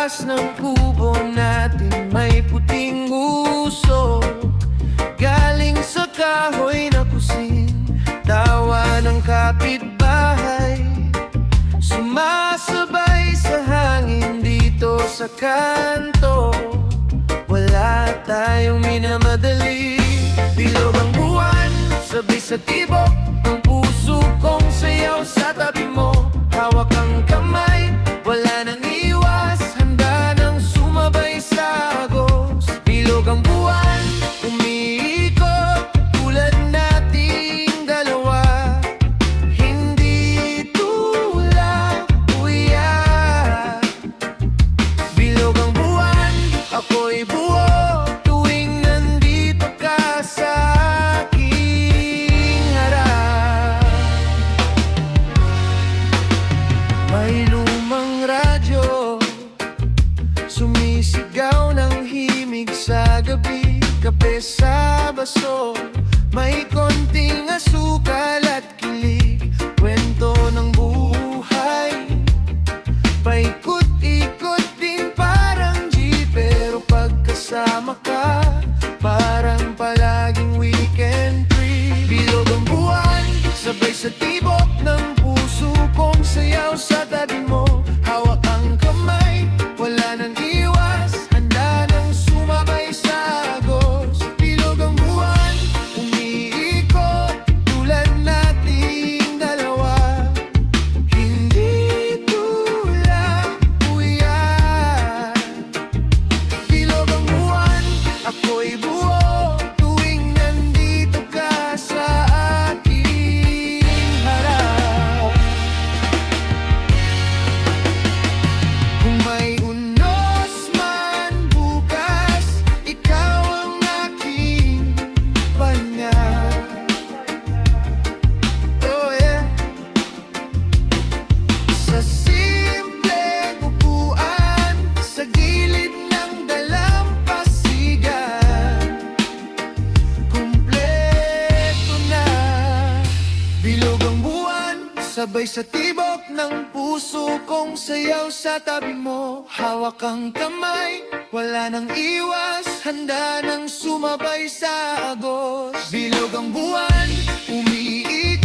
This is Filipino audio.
taas ng kubo natin may puting usok, galing sa kahoy na kusin, tawa ng kapitbahay, sumasabay sa hangin dito sa kanto. Wala tayong minamadali, bilog ang buwan, sabay sa tibok ng puso kong sayaw sa tabi mo. Hawak ang kamay, wala nang iwas, handa nang sumabay sa agos. Bilog ang buwan, umiikot tulad nating dalawa, hindi tulak kuya. Bilog ang buwan, ako'y buo tuwing nandito ka sa aking harap. May lumang radyo, sumisigaw ng himig sa gabi, kape sa baso, may konting asukal at kilig, kwento ng buhay, paikot-ikot din parang jeep, pero pagkasama ka, parang palaging weekend trip. Bilog ang buwan, sabay sa tibok ng puso kong sayaw sa tabi mo. Hawak ang kamay, wala nang iwas, handa nang sumabay sa agos. Bilog ang buwan, umiikot tulad nating dalawa, hindi tulak kuya. Bilog ang buwan, ako'y buo tuwing nandito ka sa aking harap. Kung may unos man bukas, ikaw ang aking panahon. Oh yeah. Sa simpleng upuan, sa gilid ng dalampasigan, kumpleto na. Bilog ang buwan, sabay sa tibok ng puso kong sayaw sa tabi mo. Hawak ang kamay, wala nang iwas, handa nang sumabay sa agos. Bilog ang buwan, umiikot